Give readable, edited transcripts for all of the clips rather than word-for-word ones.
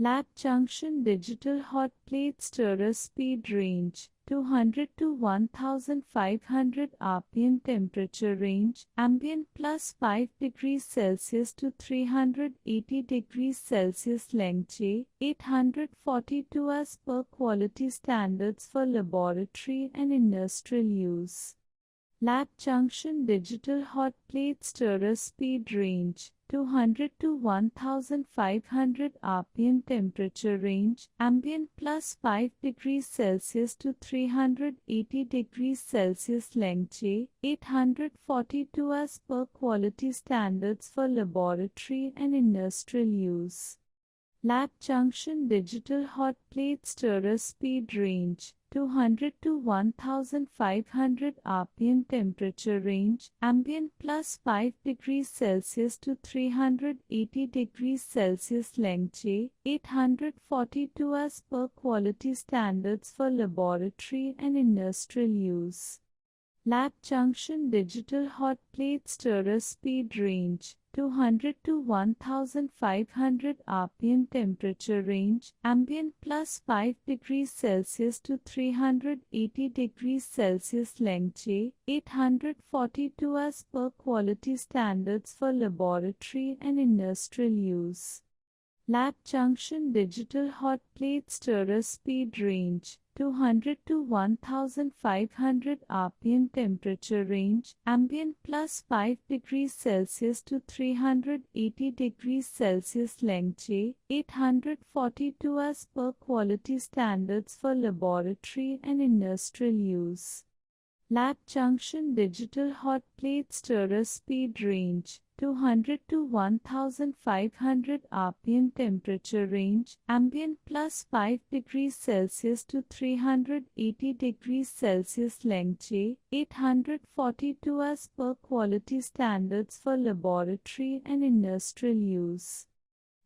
Lab Junction Digital Hot Plate Stirrer Speed Range 200 to 1500 rpm Temperature Range Ambient plus 5 degrees Celsius to 380 degrees Celsius Length J 842 as per quality standards for laboratory and industrial use. Lab Junction Digital Hot Plate Stirrer Speed Range 200 to 1500 rpm Temperature Range Ambient plus 5 degrees Celsius to 380 degrees Celsius Length J 842 as per quality standards for laboratory and industrial use. Lab Junction Digital Hot Plate Stirrer Speed Range 200 to 1500 rpm Temperature Range Ambient plus 5 degrees Celsius to 380 degrees Celsius Length J 842 as per quality standards for laboratory and industrial use. Lab Junction Digital Hot Plate Stirrer Speed Range 200 to 1500 rpm Temperature Range Ambient plus 5 degrees Celsius to 380 degrees Celsius Length J 842 as per quality standards for laboratory and industrial use. Lab Junction Digital Hot Plate Stirrer Speed Range 200 to 1500 rpm Temperature Range Ambient plus 5 degrees Celsius to 380 degrees Celsius Length J 842 as per quality standards for laboratory and industrial use. Lab Junction Digital Hot Plate Stirrer Speed Range 200 to 1500 rpm Temperature Range Ambient plus 5 degrees Celsius to 380 degrees Celsius Length J 842 as per quality standards for laboratory and industrial use.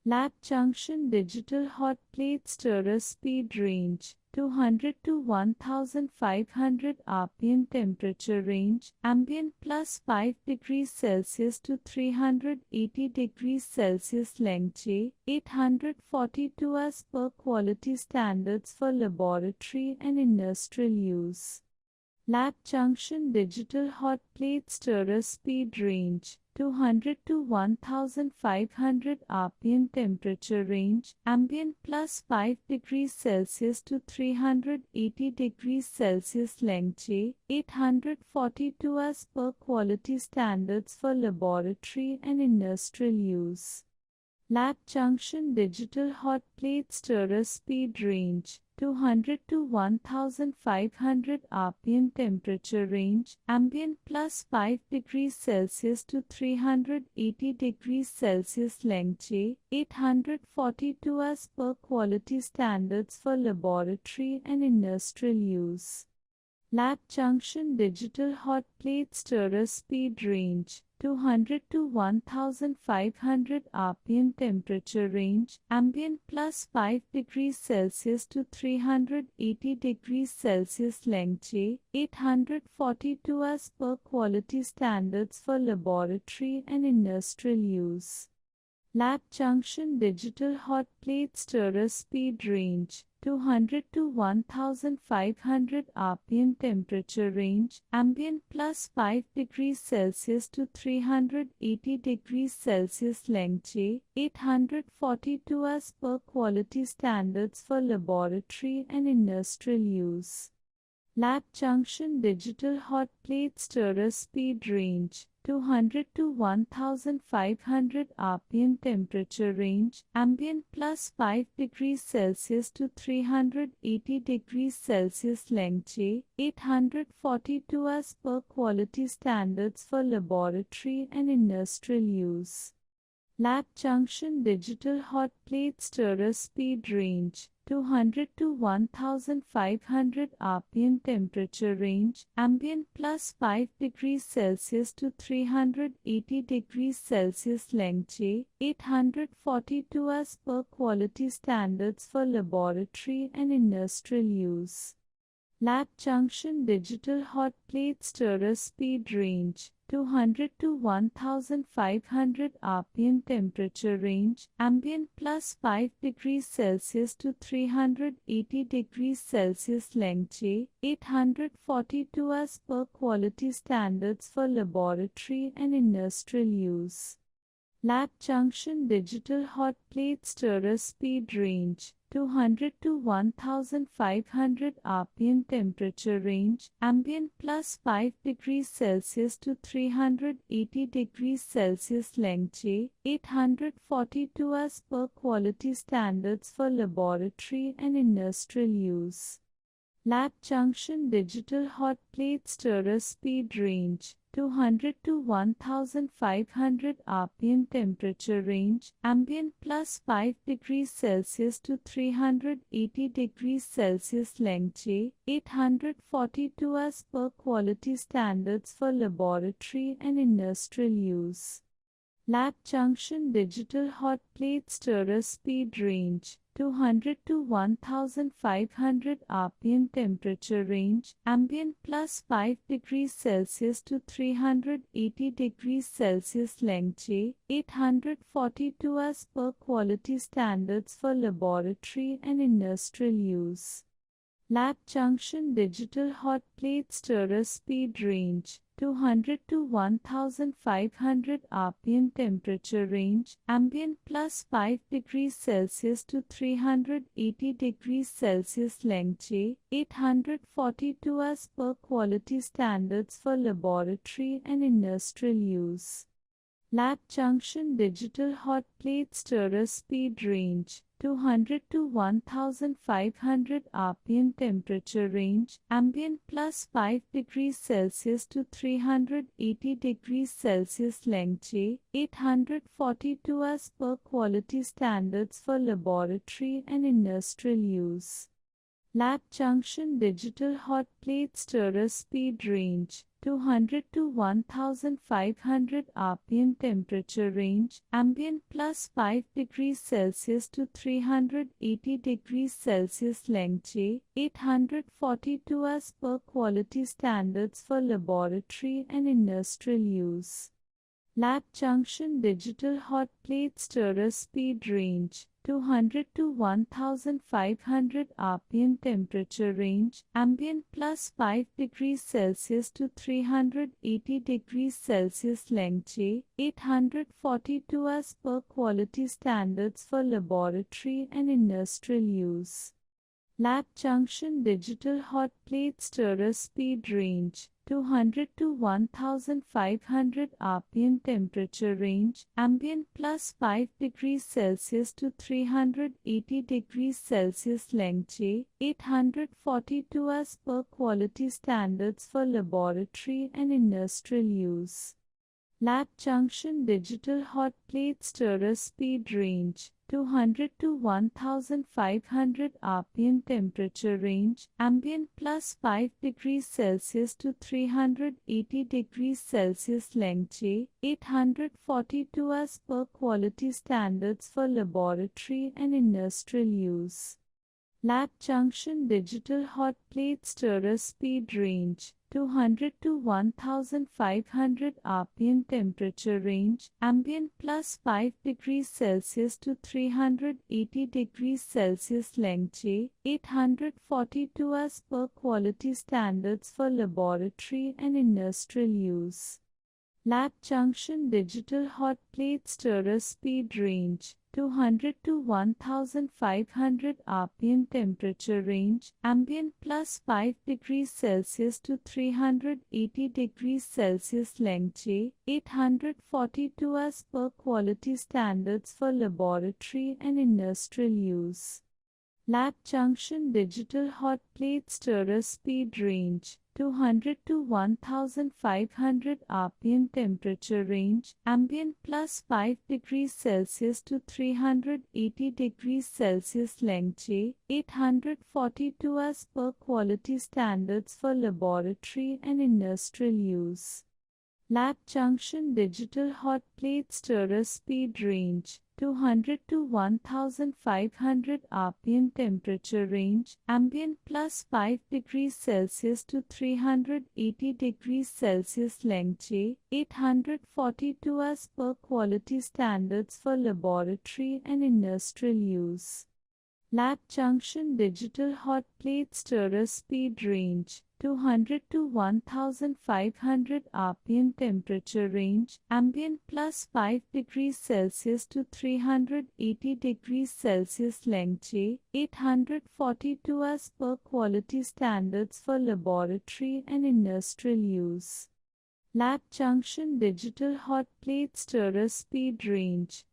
Lab Junction Digital Hot Plate Stirrer Speed Range 200 to 1500 rpm Temperature Range Ambient plus 5 degrees Celsius to 380 degrees Celsius Length J 842 as per quality standards for laboratory and industrial use. Lab Junction Digital Hot Plate Stirrer Speed Range 200 to 1500 rpm Temperature Range Ambient plus 5 degrees Celsius to 380 degrees Celsius Length J 842 as per quality standards for laboratory and industrial use. Lab Junction Digital Hot Plate Stirrer Speed Range 200 to 1500 rpm Temperature Range Ambient plus 5 degrees Celsius to 380 degrees Celsius Length J 842 as per quality standards for laboratory and industrial use. Lab Junction Digital Hot Plate Stirrer Speed Range 200 to 1500 rpm Temperature Range Ambient plus 5 degrees Celsius to 380 degrees Celsius Length J 842 as per quality standards for laboratory and industrial use. Lab Junction Digital Hot Plate Stirrer Speed Range 200 to 1500 rpm Temperature Range Ambient plus 5 degrees Celsius to 380 degrees Celsius Length J 842 as per quality standards for laboratory and industrial use. Lab Junction Digital Hot Plate Stirrer Speed Range 200 to 1500 rpm Temperature Range Ambient plus 5 degrees Celsius to 380 degrees Celsius Length J 842 as per quality standards for laboratory and industrial use. Lab Junction Digital Hot Plate Stirrer Speed Range 200 to 1500 rpm Temperature Range Ambient plus 5 degrees Celsius to 380 degrees Celsius Length J 842 as per quality standards for laboratory and industrial use. Lab Junction Digital Hot Plate Stirrer Speed Range 200 to 1500 rpm Temperature range Ambient plus 5 degrees Celsius to 380 degrees Celsius Length J 842 as per quality standards for laboratory and industrial use. Lab Junction Digital Hot Plate Stirrer Speed Range 200 to 1500 rpm Temperature range Ambient plus 5 degrees Celsius to 380 degrees Celsius Length J 842 as per quality standards for laboratory and industrial use. Lab Junction Digital Hot Plate Stirrer Speed Range 200 to 1500 rpm Temperature range Ambient plus 5 degrees Celsius to 380 degrees Celsius Length J 842 as per quality standards for laboratory and industrial use. Lab Junction Digital Hot Plate Stirrer Speed Range 200 to 1500 rpm Temperature range Ambient plus 5 degrees Celsius to 380 degrees Celsius Length J 842 as per quality standards for laboratory and industrial use. Lab Junction Digital Hot Plate Stirrer Speed Range 200 to 1500 rpm Temperature range Ambient plus 5 degrees Celsius to 380 degrees Celsius Length J 842 as per quality standards for laboratory and industrial use. Lab Junction Digital Hot Plate Stirrer Speed Range 200 to 1500 rpm Temperature range Ambient plus 5 degrees Celsius to 380 degrees Celsius Length J 842 as per quality standards for laboratory and industrial use. Lab Junction Digital Hot Plate Stirrer Speed Range 200 to 1500 rpm Temperature range Ambient plus 5 degrees Celsius to 380 degrees Celsius Length J 842 as per quality standards for laboratory and industrial use. Lab Junction Digital Hot Plate Stirrer Speed Range 200 to 1500 rpm Temperature range Ambient plus 5 degrees Celsius to 380 degrees Celsius Length J 842 as per quality standards for laboratory and industrial use. Lab Junction Digital Hot Plate Stirrer Speed Range 200 to 1500 rpm Temperature range Ambient plus 5 degrees Celsius to 380 degrees Celsius Length J 842 as per quality standards for laboratory and industrial use. Lab Junction Digital Hot Plate Stirrer Speed Range 200 to 1500 rpm Temperature range Ambient plus 5 degrees Celsius to 380 degrees Celsius Length J 842 as per quality standards for laboratory and industrial use. Lab Junction Digital Hot Plate Stirrer Speed Range 200 to 1500 rpm Temperature range Ambient plus 5 degrees Celsius to 380 degrees Celsius Length J 842 as per quality standards for laboratory and industrial use. Lab Junction Digital Hot Plate Stirrer Speed Range 200 to 1500 rpm Temperature range Ambient plus 5 degrees Celsius to 380 degrees Celsius Length J 842 as per quality standards for laboratory and industrial use. Lab Junction Digital Hot Plate Stirrer Speed Range 200 to 1500 rpm Temperature range Ambient plus 5 degrees Celsius to 380 degrees Celsius Length J 842 as per quality standards for laboratory and industrial use. Lab Junction Digital Hot Plate Stirrer Speed Range 200 to 1500 rpm Temperature Range Ambient plus 5 degrees Celsius to 380 degrees Celsius Length J 842 as per quality standards for laboratory and industrial use. Lab Junction Digital Hot Plate Stirrer Speed Range 200 to 1500 rpm Temperature Range Ambient plus 5 degrees Celsius to 380 degrees Celsius Length J 842 as per quality standards for laboratory and industrial use. Lab Junction Digital Hot Plate Stirrer Speed Range